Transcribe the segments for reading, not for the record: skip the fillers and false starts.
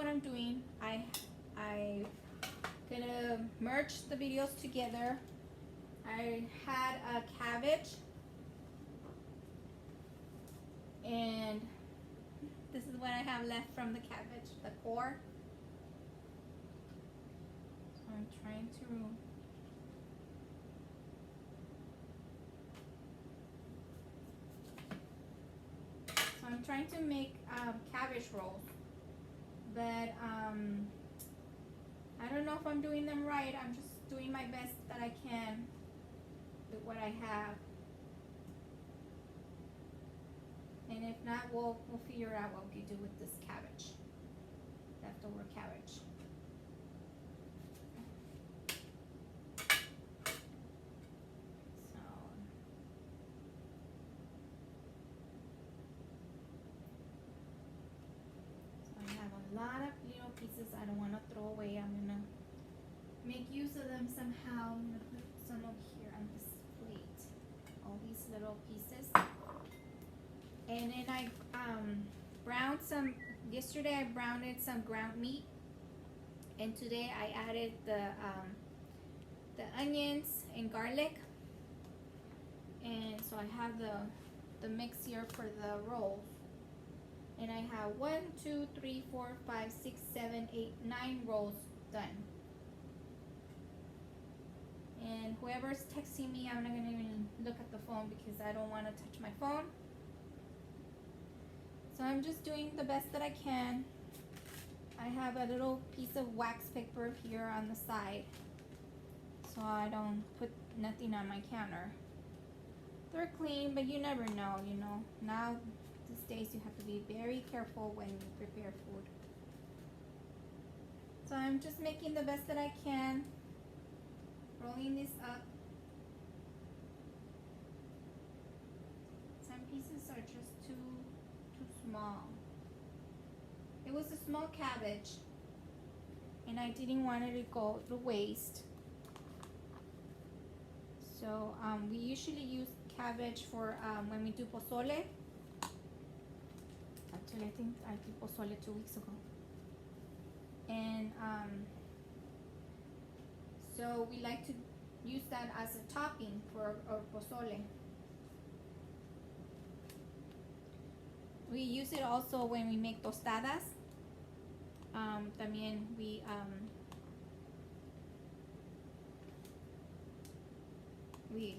what I'm doing. I gonna merge the videos together. I had a cabbage, and this is what I have left from the cabbage, the core. So I'm trying to make cabbage rolls, but I don't know if I'm doing them right. I'm just doing my best that I can with what I have, and if not, we'll figure out what we do with this cabbage, leftover cabbage. Lot of little pieces I don't want to throw away. I'm gonna make use of them somehow. I'm gonna put some over here on this plate, all these little pieces. And then I browned some. Yesterday I browned some ground meat, and today I added the onions and garlic. And so I have the mix here for the rolls. And I have 1, 2, 3, 4, 5, 6, 7, 8, 9 rolls done. And whoever's texting me, I'm not gonna even look at the phone because I don't want to touch my phone. So I'm just doing the best that I can. I have a little piece of wax paper here on the side, so I don't put nothing on my counter. They're clean, but you never know, you know. Now, these days you have to be very careful when you prepare food. So I'm just making the best that I can, rolling this up. Some pieces are just too small. It was a small cabbage, and I didn't want it to go to waste. So we usually use cabbage for when we do pozole. Actually, I think I did pozole 2 weeks ago. And so we like to use that as a topping for our pozole. We use it also when we make tostadas. También we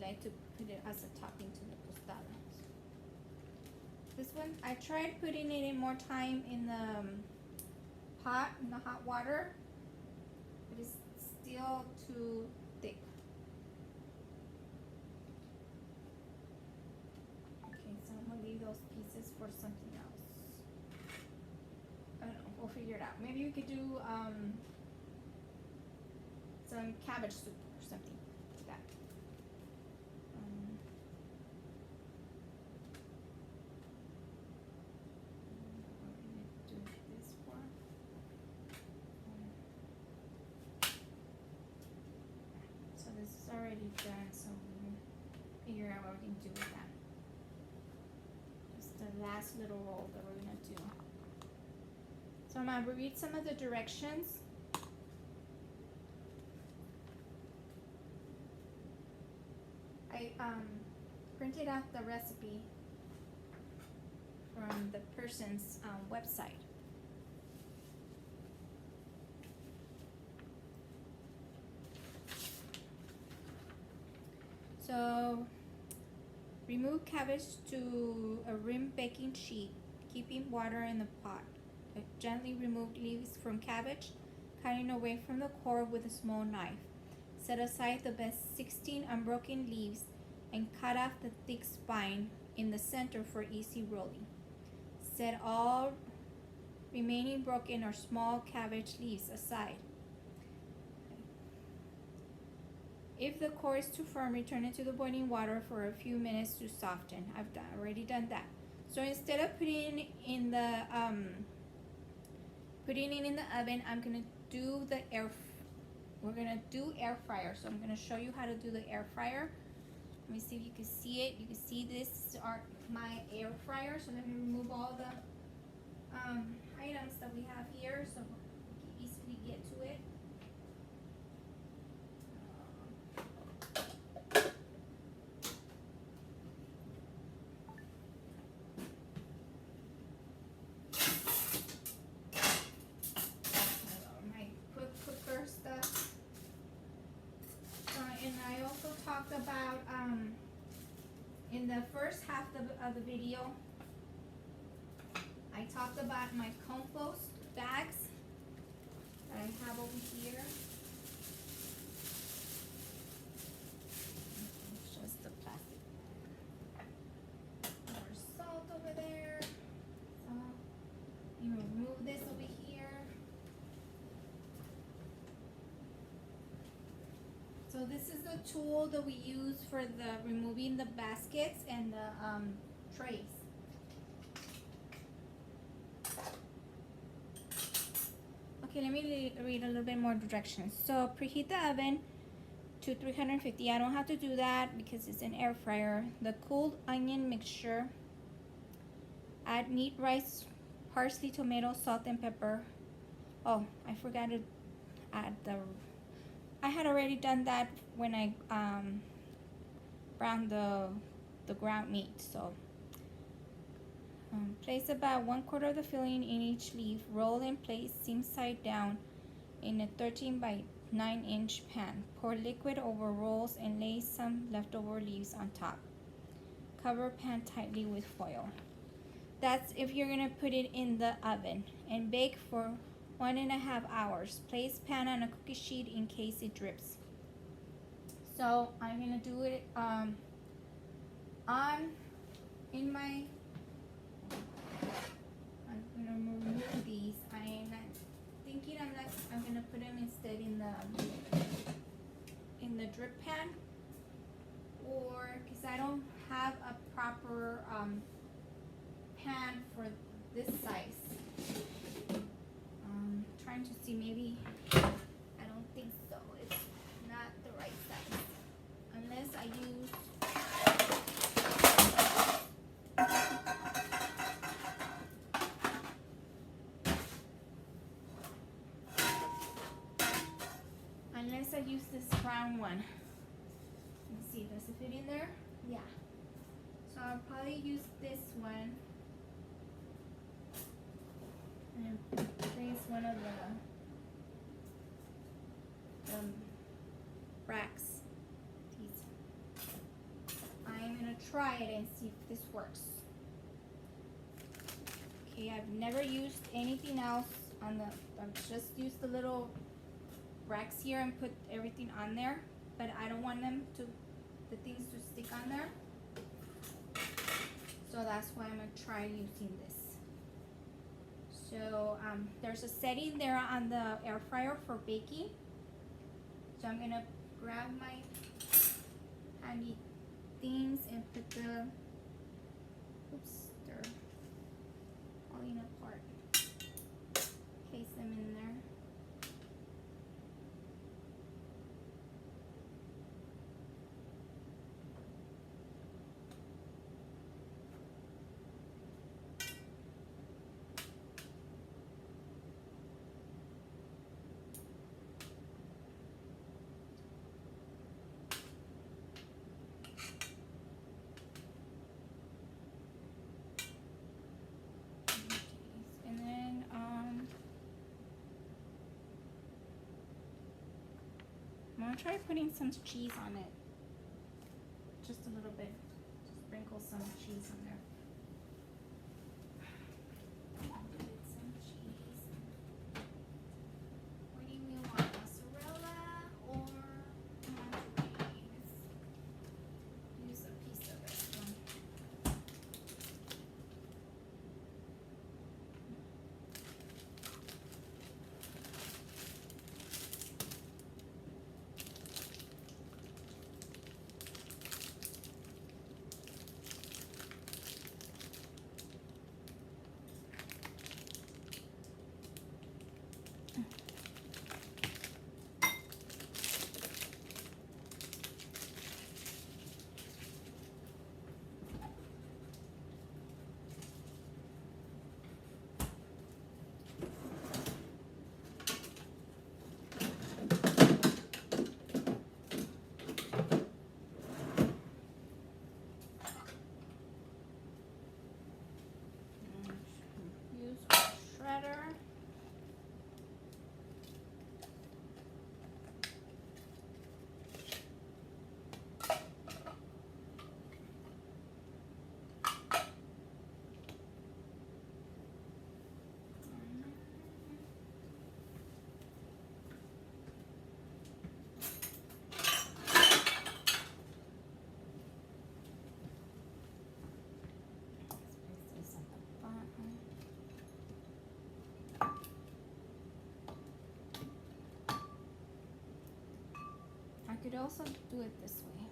like to put it as a topping to the tostadas. This one, I tried putting it in more time in the pot, in the hot water, but it's still too thick. Okay, so I'm gonna leave those pieces for something else. I don't know, we'll figure it out. Maybe we could do some cabbage soup or something like that. Already done, so we're gonna figure out what we can do with that. Just the last little roll that we're gonna do. So I'm gonna read some of the directions. I printed out the recipe from the person's website. So, remove cabbage to a rim baking sheet, keeping water in the pot. Gently remove leaves from cabbage, cutting away from the core with a small knife. Set aside the best 16 unbroken leaves and cut off the thick spine in the center for easy rolling. Set all remaining broken or small cabbage leaves aside. If the core is too firm, return it to the boiling water for a few minutes to soften. I've already done that. So instead of putting it in the oven, I'm gonna do we're gonna do air fryer. So I'm gonna show you how to do the air fryer. Let me see if you can see it. You can see this are my air fryer. So let me remove all the items that we have here. So talked about in the first half of the video, I talked about my compost bags that I have over here. It's just the plastic. More salt over there. So you remove this over here. So this is the tool that we use for the removing the baskets and the trays. Okay, let me read a little bit more directions. So preheat the oven to 350. I don't have to do that because it's an air fryer. The cooled onion mixture. Add meat, rice, parsley, tomato, salt, and pepper. Oh, I forgot to add I had already done that when I browned the ground meat. So place about 1/4 of the filling in each leaf. Roll and place seam side down in a 13 by 9 inch pan. Pour liquid over rolls and lay some leftover leaves on top. Cover pan tightly with foil. That's if you're gonna put it in the oven, and bake for 1.5 hours. Place pan on a cookie sheet in case it drips. So I'm gonna do it I'm gonna remove these. I'm gonna put them instead in the drip pan, or because I don't have a proper pan for this size. Trying to see, maybe, I don't think so. It's not the right size unless I use this brown one. Let me see, does it fit in there? Yeah. So I'll probably use this one and place one of the racks. I'm gonna try it and see if this works. Okay, I've never used anything else on I've just used the little racks here and put everything on there, but I don't want the things to stick on there. So that's why I'm gonna try using this. So there's a setting there on the air fryer for baking. So I'm gonna grab my handy things and put they're falling apart. Place them in there. I'm gonna try putting some cheese on it. Just a little bit. Just sprinkle some cheese on there. Some cheese. What do we want? Mozzarella or margarine? Let's use a piece of it. could also do it this way.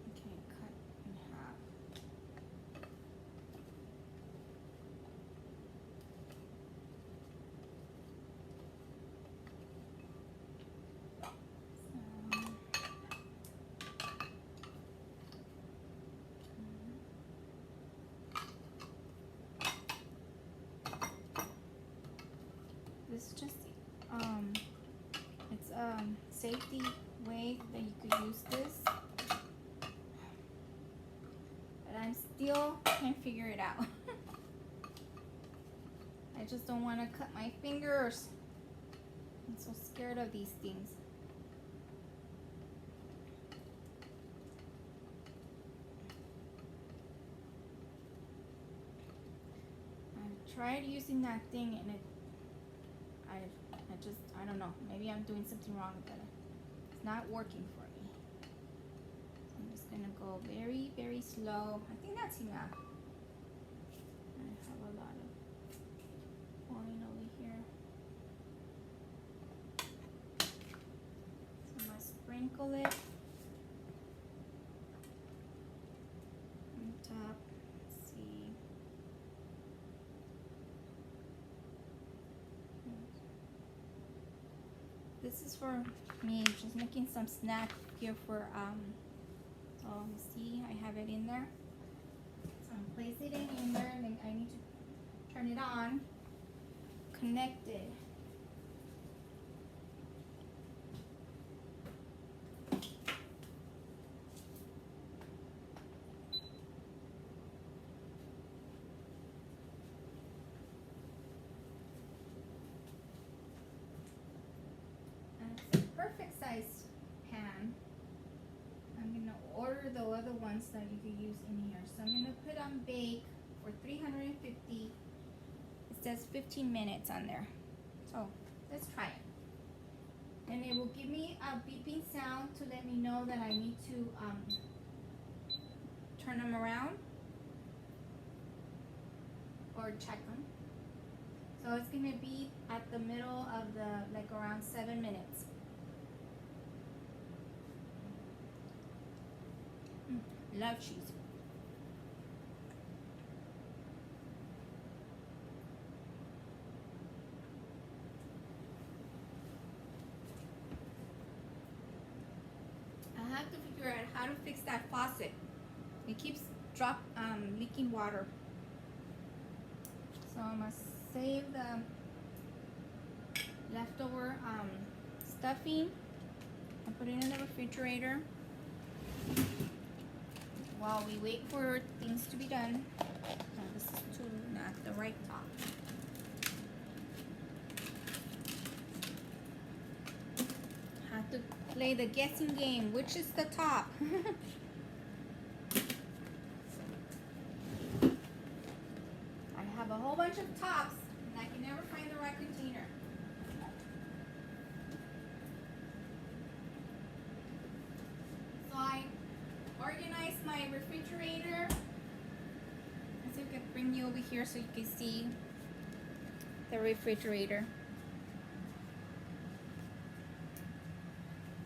Okay, cut in half. This is just it's a safety way that you could use this, but I still can't figure it out. I just don't want to cut my fingers. I'm so scared of these things. I tried using that thing and I don't know. Maybe I'm doing something wrong with it. It's not working for me. So I'm just gonna go very, very slow. I think that's enough. I have a lot of oil over here. So I'm gonna sprinkle it on top. Let's see. This is for me, just making some snack here for, so you see, I have it in there. So I'm placing it in there, and then I need to turn it on, connect it. Perfect size pan. I'm gonna order the other ones that you could use in here. So I'm gonna put on bake for 350. It says 15 minutes on there. So let's try it. And it will give me a beeping sound to let me know that I need to turn them around or check them. So it's gonna be at the middle of the, like around 7 minutes. Love cheese. I have to figure out how to fix that faucet. It keeps leaking water. So I must save the leftover stuffing and put it in the refrigerator while we wait for things to be done. Oh, this is not the right top. Have to play the guessing game. Which is the top? I have a whole bunch of tops and I can never find the right container. So I organized my refrigerator. Let's see if I can bring you over here so you can see the refrigerator.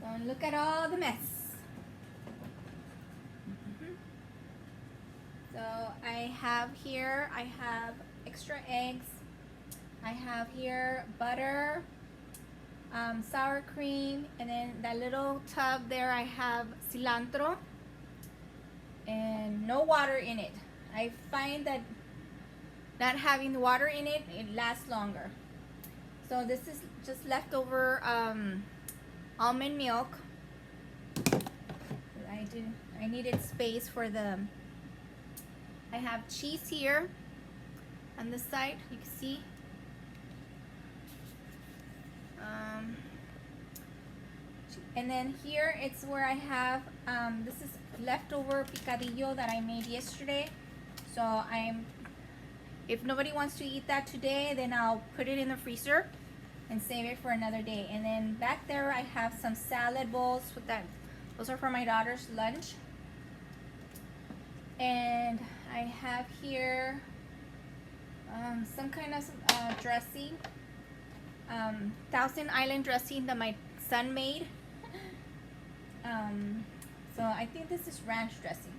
Don't look at all the mess. So I have here, I have extra eggs. I have here butter, sour cream, and then that little tub there I have cilantro and no water in it. I find that not having the water in it, it lasts longer. So this is just leftover almond milk. I needed space for the, I have cheese here on this side, you can see. And then here it's where I have, this is leftover picadillo that I made yesterday. So if nobody wants to eat that today, then I'll put it in the freezer and save it for another day. And then back there I have some salad bowls with that. Those are for my daughter's lunch. And I have here some kind of dressing, Thousand Island dressing that my son made. So I think this is ranch dressing.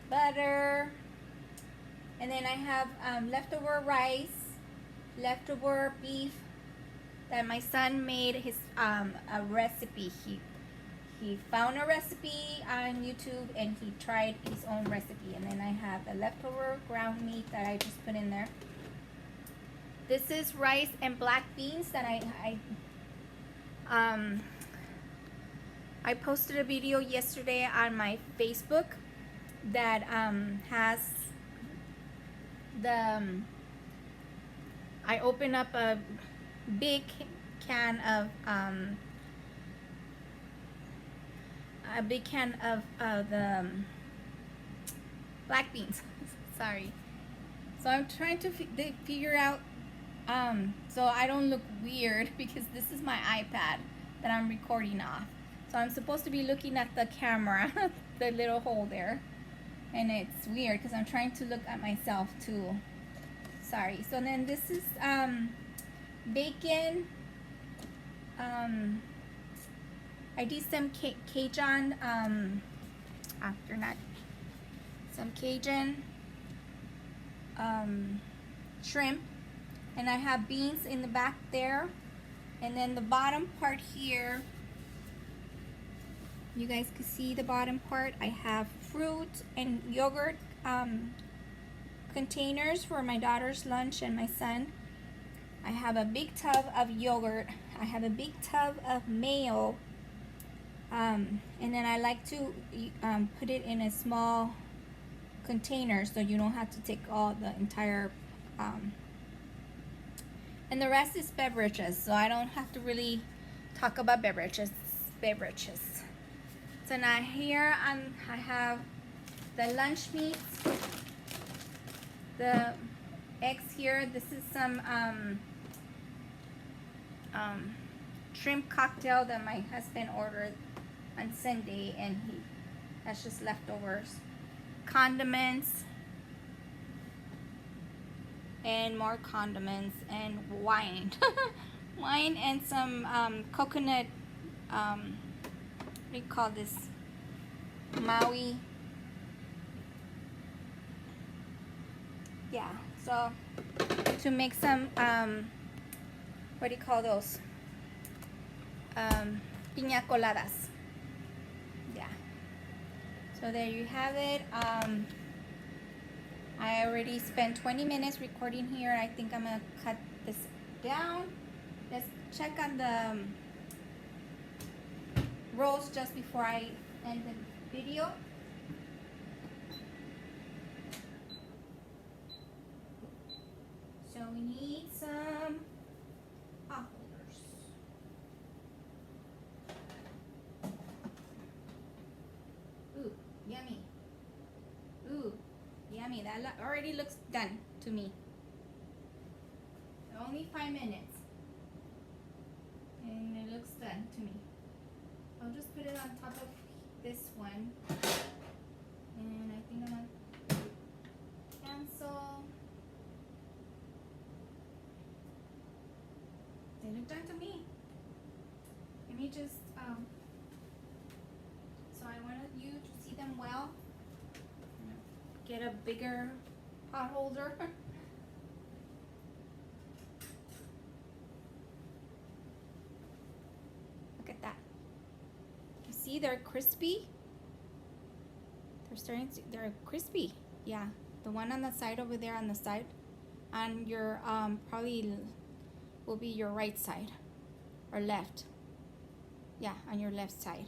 Butter. And then I have leftover rice, leftover beef that my son made his a recipe. He found a recipe on YouTube and he tried his own recipe. And then I have the leftover ground meat that I just put in there. This is rice and black beans that I posted a video yesterday on my Facebook that has the I opened up a big can of the black beans. Sorry. So I'm trying to figure out so I don't look weird, because this is my iPad that I'm recording off. So I'm supposed to be looking at the camera, the little hole there. And it's weird because I'm trying to look at myself too. Sorry. So then this is bacon. I did some Cajun, some Cajun shrimp. And I have beans in the back there. And then the bottom part here, you guys can see the bottom part. I have fruit and yogurt containers for my daughter's lunch and my son. I have a big tub of yogurt. I have a big tub of mayo. And then I like to put it in a small container so you don't have to take all the entire and the rest is beverages, so I don't have to really talk about beverages. So now here I have the lunch meat, the eggs here. This is some shrimp cocktail that my husband ordered on Sunday, and that's just leftovers. Condiments. And more condiments and wine. Wine and some coconut, what do you call this? Maui. Yeah, so to make some, what do you call those? Piña coladas. Yeah. So there you have it. I already spent 20 minutes recording here. I think I'm gonna cut this down. Let's check on the rolls just before I end the video. So we need some pot holders. Ooh, yummy. Ooh. Yummy, that already looks done to me. Only 5 minutes. And it looks done to me. I'll just put it on top of this one. And I think I'm gonna cancel. They look done to me. Let me just, so I wanted you to see them well. Get a bigger pot holder. Look at that. You see they're crispy? They're crispy. Yeah, the one on the side over there on the side, on your probably will be your right side or left. Yeah, on your left side.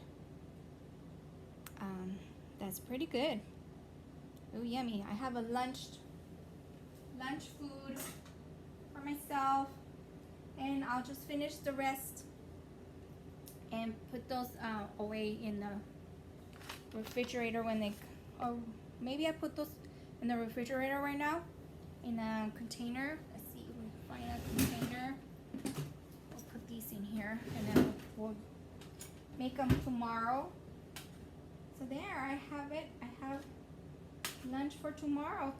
That's pretty good. Oh, yummy. I have a lunch food for myself, and I'll just finish the rest and put those away in the refrigerator when they, or maybe I put those in the refrigerator right now in a container. Let's see if we find a container. in here, and then we'll make them tomorrow. So there, I have it. I have lunch for tomorrow.